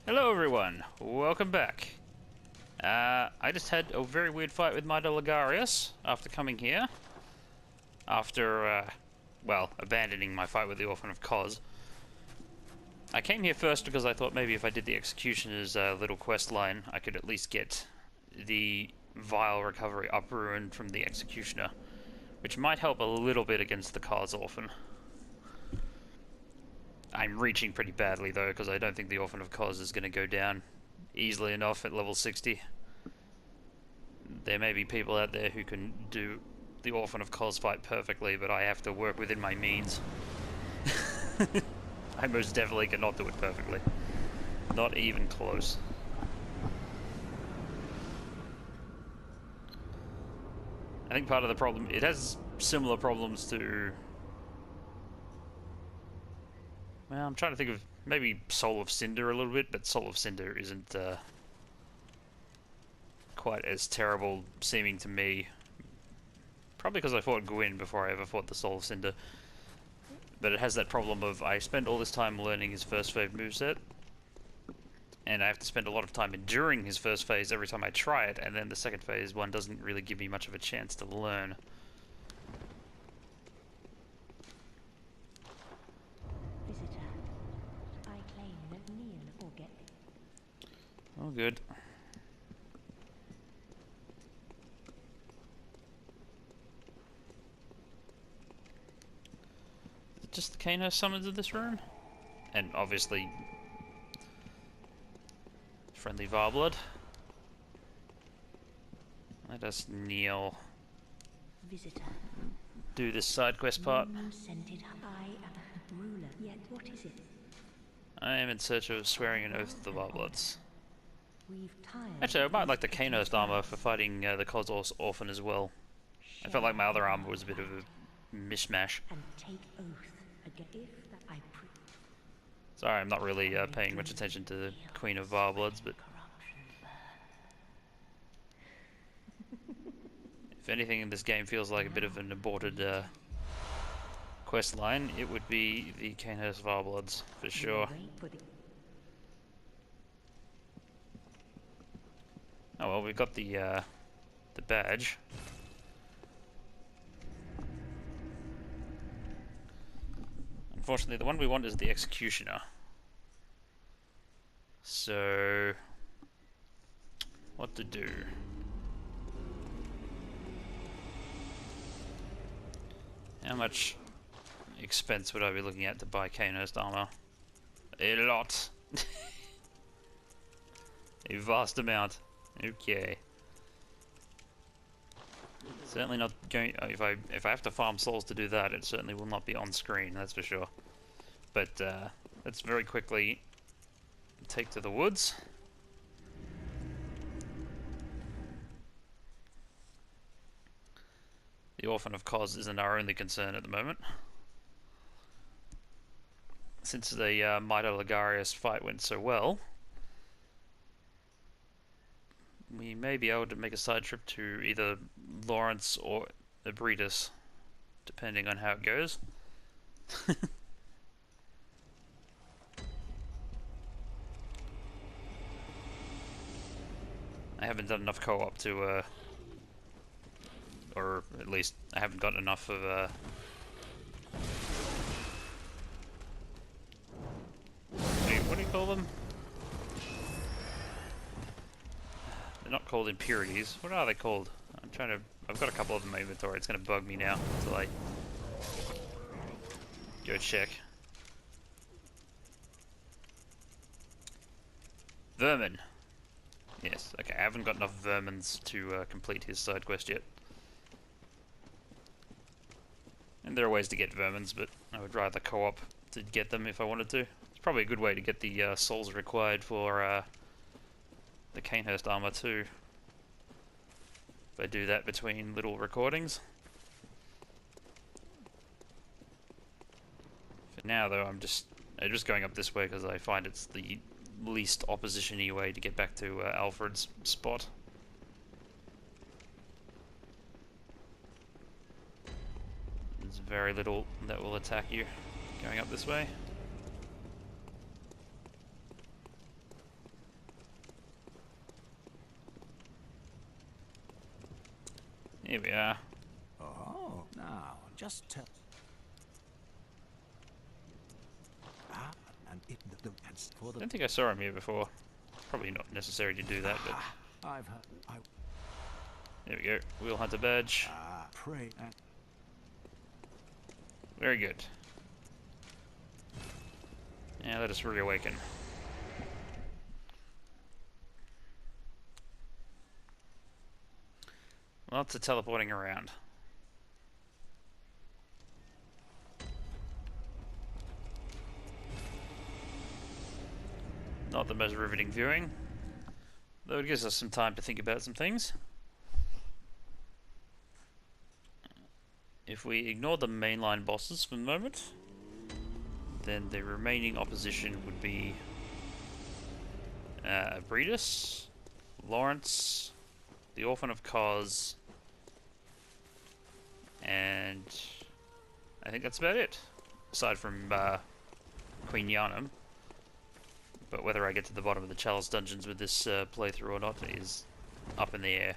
Hello everyone, welcome back. I just had a very weird fight with Mido Ligarius after coming here. After, well, abandoning my fight with the Orphan of Cos. I came here first because I thought maybe if I did the Executioner's little quest line, I could at least get the Vial Recovery Upruined from the Executioner, which might help a little bit against the Cos Orphan. I'm reaching pretty badly though, because I don't think the Orphan of Cos is going to go down easily enough at level 60. There may be people out there who can do the Orphan of Cos fight perfectly, but I have to work within my means. I most definitely cannot do it perfectly. Not even close. I think part of the problem, it has similar problems to... Well, I'm trying to think of maybe Soul of Cinder a little bit, but Soul of Cinder isn't quite as terrible seeming to me. Probably because I fought Gwyn before I ever fought the Soul of Cinder. But it has that problem of I spend all this time learning his first phase moveset, and I have to spend a lot of time enduring his first phase every time I try it, and then the second phase one doesn't really give me much of a chance to learn. Oh, good. Is it just the Kano summons in this room? And obviously, friendly Varblood. Let us kneel. Visitor. Do this side quest part. Ruler. Yet what is it? I am in search of swearing an oath to the Varbloods. Actually, I might like the Kanost armor for fighting the Cos Orphan as well. I felt like my other armor was a bit of a mishmash. Sorry, I'm not really paying much attention to the Queen of Varbloods, but... if anything in this game feels like a bit of an aborted quest line, it would be the Kanost Varbloods, for sure. Oh well, we've got the badge. Unfortunately, the one we want is the Executioner. So, what to do? How much expense would I be looking at to buy Kanost armor? A lot. A vast amount. Okay. Certainly not going. If I have to farm souls to do that, it certainly will not be on screen. That's for sure. But let's very quickly take to the woods. The Orphan of Cos isn't our only concern at the moment. Since the Mido Ligarius fight went so well, we may be able to make a side trip to either Lawrence or Abritus, depending on how it goes. I haven't done enough co-op to, or at least I haven't got enough of, what do you call them? They're not called impurities. What are they called? I'm trying to... I've got a couple of them in my inventory. It's going to bug me now until I go check. Vermin. Yes, okay. I haven't got enough vermins to complete his side quest yet. And there are ways to get vermins, but I would rather co-op to get them if I wanted to. It's probably a good way to get the souls required for the Kanost armor too. If I do that between little recordings. For now though, I'm just going up this way because I find it's the least opposition-y way to get back to Alfred's spot. There's very little that will attack you going up this way. Here we are. Oh, now, just tell... Ah, and it... And for I the... don't think I saw him here before. Probably not necessary to do that, but... I've heard... There we go. Wheel Hunter badge. Pray and... Very good. Now let us reawaken. Lots of teleporting around. Not the most riveting viewing, though it gives us some time to think about some things. If we ignore the mainline bosses for the moment, then the remaining opposition would be Bredis, Lawrence, the Orphan of Cos, and I think that's about it, aside from Queen Yharnam. But whether I get to the bottom of the Chalice dungeons with this playthrough or not is up in the air.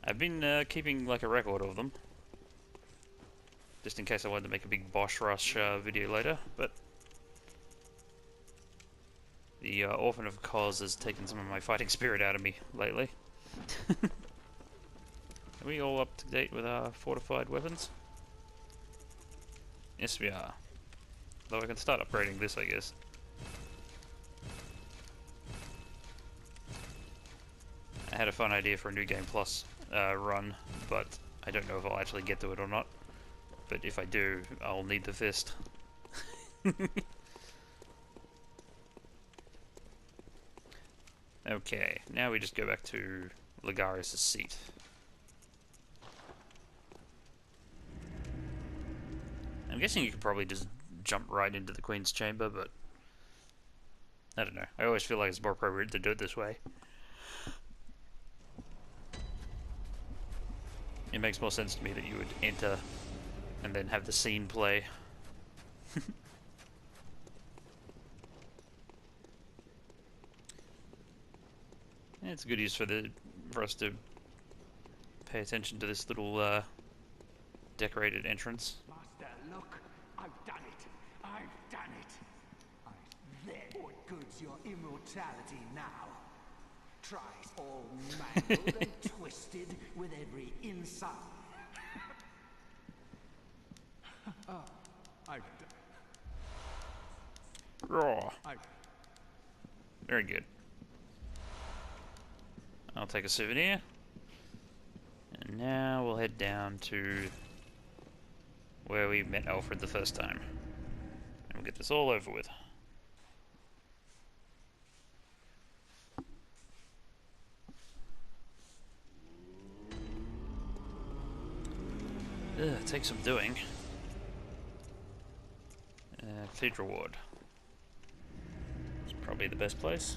I've been keeping like a record of them, just in case I wanted to make a big boss rush video later, but the Orphan of Cos has taken some of my fighting spirit out of me lately. Are we all up to date with our fortified weapons? Yes, we are. Though I can start upgrading this, I guess. I had a fun idea for a New Game Plus run, but I don't know if I'll actually get to it or not. But if I do, I'll need the fist. Okay, now we just go back to Ligarius' seat. I'm guessing you could probably just jump right into the Queen's Chamber, but I don't know. I always feel like it's more appropriate to do it this way. It makes more sense to me that you would enter and then have the scene play. It's a good use for us to pay attention to this little decorated entrance. Master, look! I've done it! I've done it! Then what good's your immortality now? Tries all mangled and twisted with every inside. I've Raw. Very good. I'll take a souvenir. And now we'll head down to where we met Alfred the first time. And we'll get this all over with. Takes some doing. Cathedral Ward. It's probably the best place.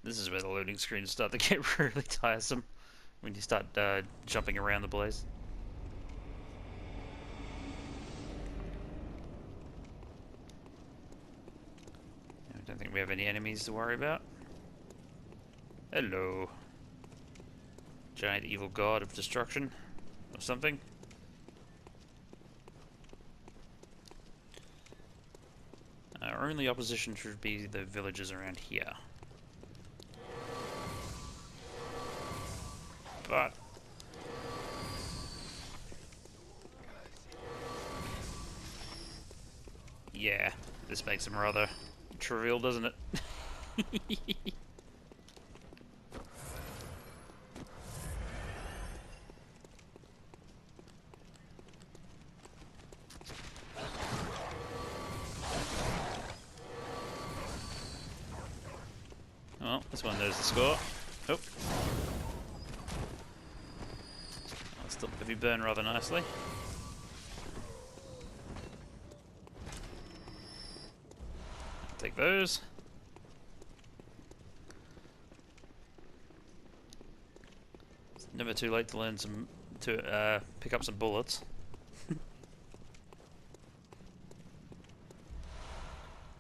This is where the loading screens start to get really tiresome when you start jumping around the place. I don't think we have any enemies to worry about. Hello. Giant evil god of destruction or something. Our only opposition should be the villagers around here. But yeah, this makes them rather trivial, doesn't it? Well, this one knows the score. Oh. Still heavy burn rather nicely. take those. It's never too late to learn pick up some bullets.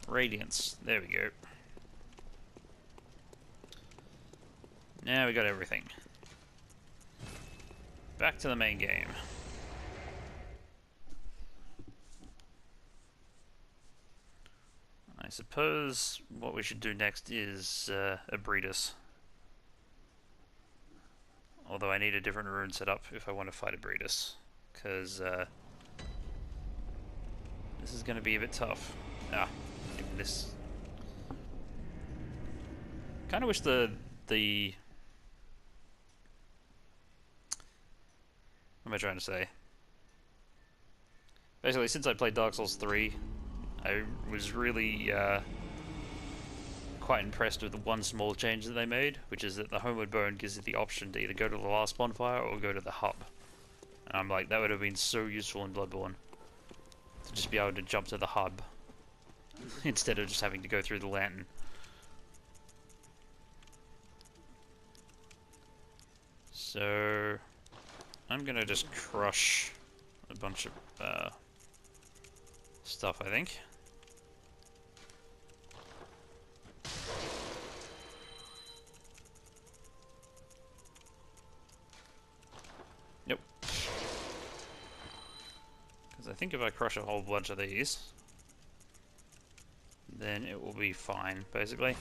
Radiance. There we go. Now we got everything. Back to the main game. I suppose what we should do next is Abretus. Although I need a different rune set up if I want to fight Abretus, because this is going to be a bit tough. Ah, even this. Kind of wish the what am I trying to say? Basically, since I played Dark Souls 3, I was really quite impressed with the one small change that they made, which is that the Homeward Bone gives you the option to either go to the last bonfire or go to the hub. And I'm like, that would have been so useful in Bloodbourne, to just be able to jump to the hub instead of just having to go through the lantern. So I'm gonna just crush a bunch of stuff, I think. Nope. Because I think if I crush a whole bunch of these, then it will be fine, basically.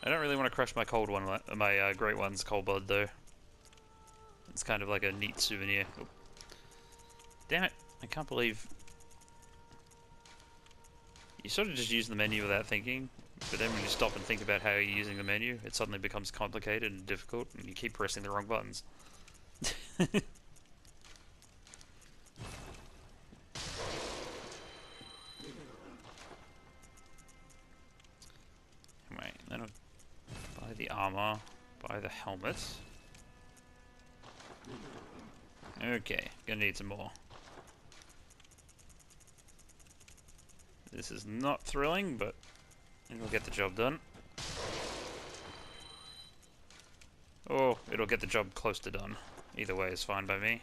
I don't really want to crush my cold one, my great one's cold blood though. It's kind of like a neat souvenir. Oh. Damn it! I can't believe you sort of just use the menu without thinking, but then when you stop and think about how you're using the menu, it suddenly becomes complicated and difficult, and you keep pressing the wrong buttons. Wait, then I'll buy the armor, buy the helmet. Okay, gonna need some more. This is not thrilling, but it'll get the job done. Oh, it'll get the job close to done. Either way is fine by me.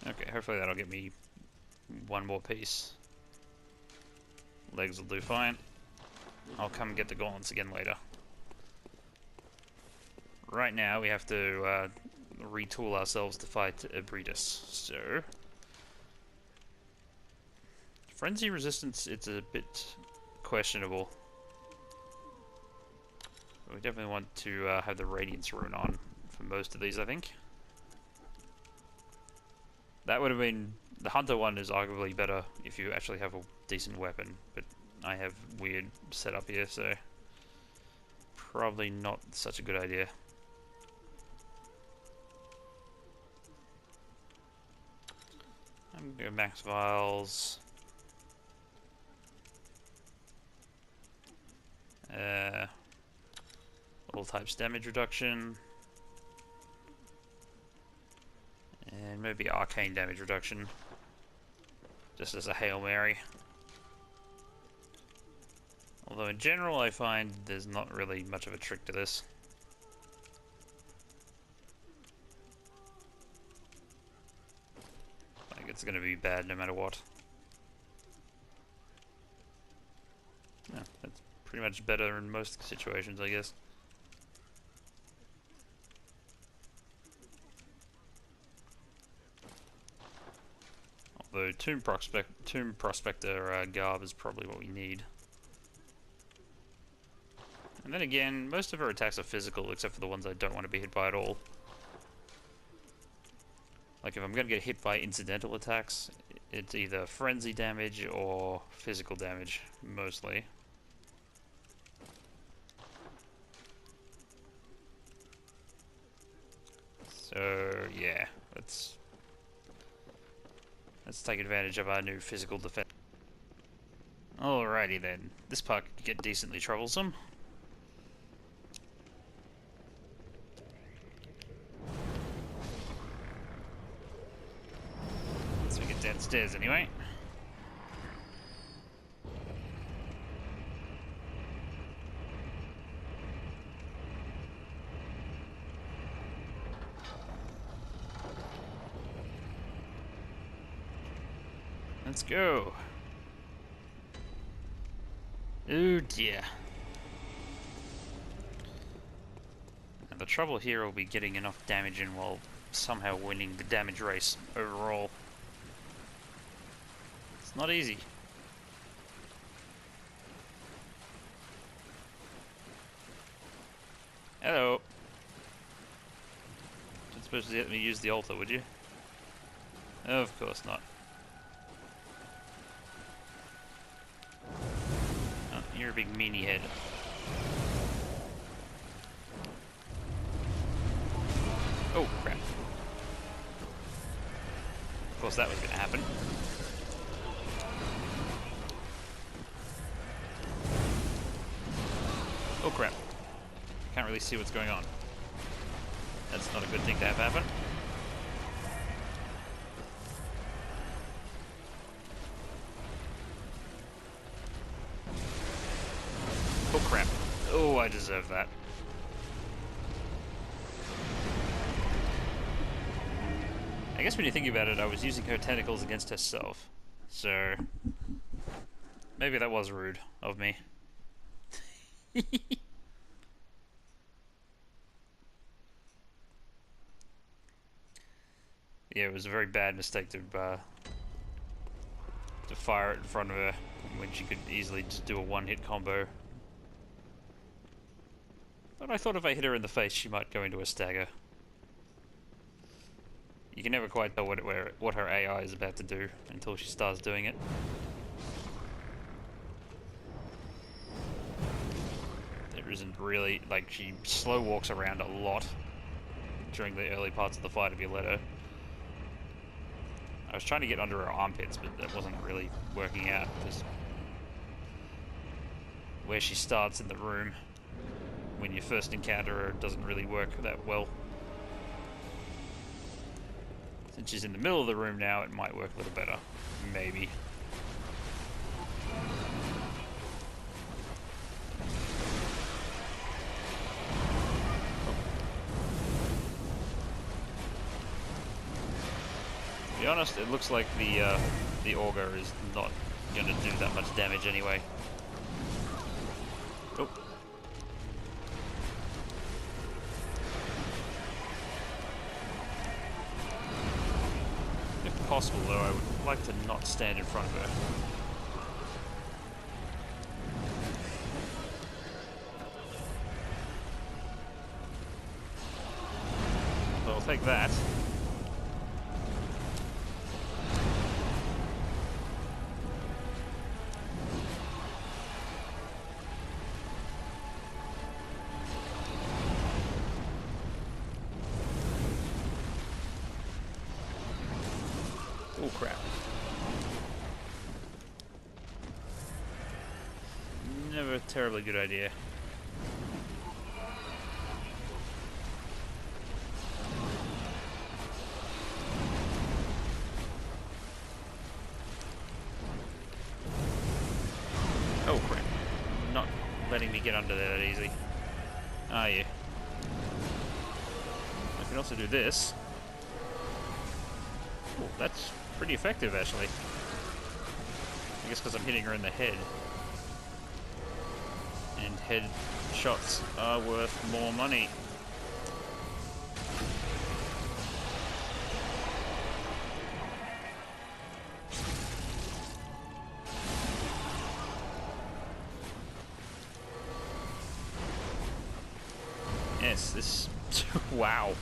Okay, hopefully that'll get me one more piece. Legs will do fine. I'll come and get the gauntlets again later. Right now we have to retool ourselves to fight Abretus. So frenzy resistance, it's a bit questionable. We definitely want to have the Radiance rune on for most of these, I think. That would have been... the Hunter one is arguably better if you actually have a decent weapon, but I have weird setup here, so probably not such a good idea. I'm gonna go max vials. All types damage reduction. And maybe arcane damage reduction. Just as a Hail Mary. Although in general I find there's not really much of a trick to this. Like it's gonna be bad no matter what. Yeah, that's pretty much better in most situations, I guess. Although Tomb Prospector garb is probably what we need. And then again, most of her attacks are physical, except for the ones I don't want to be hit by at all. Like if I'm going to get hit by incidental attacks, it's either frenzy damage or physical damage, mostly. So yeah, let's take advantage of our new physical defense. Alrighty then, this part could get decently troublesome. Downstairs, anyway. Let's go. Oh dear. And the trouble here will be getting enough damage in while somehow winning the damage race overall. It's not easy. Hello. You're supposed to let me use the altar, would you? Of course not. Oh, you're a big meanie head. Oh, crap. Of course that was going to happen. Oh, crap. Can't really see what's going on. That's not a good thing to have happen. Oh, crap. Oh, I deserve that. I guess when you think about it, I was using her tentacles against herself. So, maybe that was rude of me. Yeah, it was a very bad mistake to fire it in front of her when she could easily just do a one-hit combo. But I thought if I hit her in the face, she might go into a stagger. You can never quite tell what her AI is about to do until she starts doing it. There isn't really, like, she slow walks around a lot during the early parts of the fight if you let her. I was trying to get under her armpits, but that wasn't really working out because where she starts in the room when you first encounter her doesn't really work that well. Since she's in the middle of the room now, it might work a little better. Maybe. To be honest, it looks like the auger is not going to do that much damage anyway. Oh. If possible, though, I would like to not stand in front of her. So I'll take that. Oh crap. Never a terribly good idea. Oh crap. Not letting me get under there that easy. Ah yeah. I can also do this. Oh, that's pretty effective, actually. I guess because I'm hitting her in the head. And head shots are worth more money. Yes, this... wow.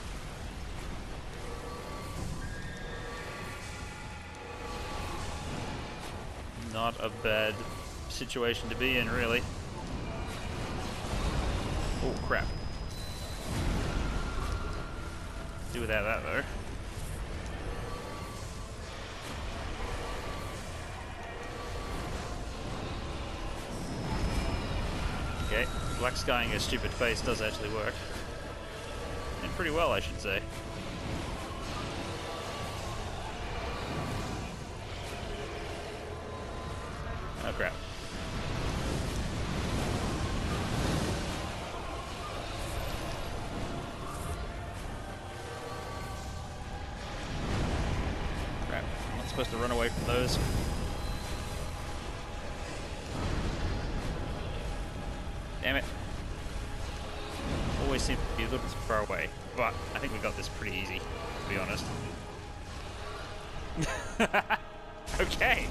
Not a bad situation to be in, really. Oh, crap. Do without that, though. Okay, black skying a stupid face does actually work. And pretty well, I should say. Oh crap. Crap. I'm not supposed to run away from those. Damn it. Always seem to be a little too far away. But I think we got this pretty easy, to be honest. Okay.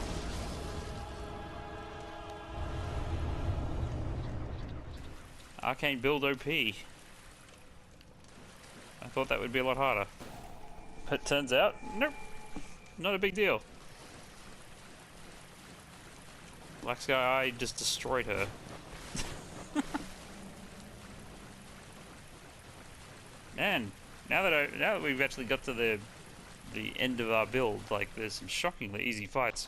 Arcane build OP. I thought that would be a lot harder. But turns out, nope. Not a big deal. Black Sky Eye just destroyed her. Man, now that we've actually got to the end of our build, like there's some shockingly easy fights.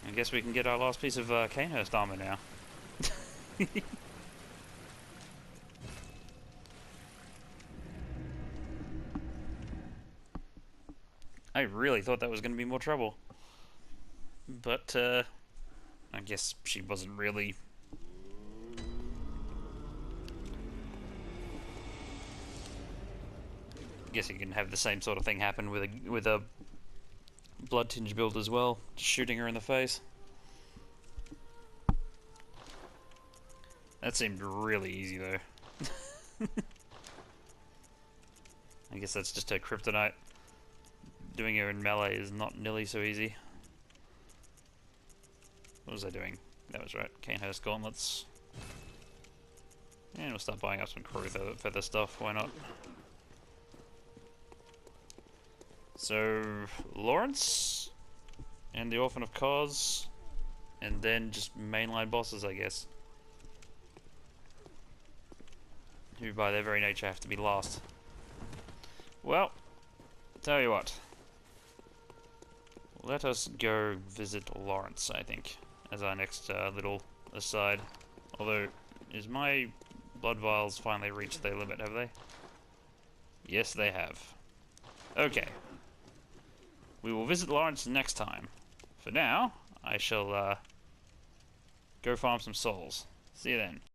I guess we can get our last piece of Canehurst armor now. I really thought that was going to be more trouble. But, I guess she wasn't really. I guess you can have the same sort of thing happen with a Bloodtinge build as well, just shooting her in the face. That seemed really easy though. I guess that's just her kryptonite. Doing her in melee is not nearly so easy. What was I doing? That was right. Canehurst gauntlets. And we'll start buying up some crew feather stuff. Why not? So Lawrence and the Orphan of Cos, and then just mainline bosses, I guess. Who by their very nature have to be last. Well, tell you what. Let us go visit Lawrence, I think, as our next little aside. Although, is my blood vials finally reached their limit, have they? Yes, they have. Okay. We will visit Lawrence next time. For now, I shall go farm some souls. See you then.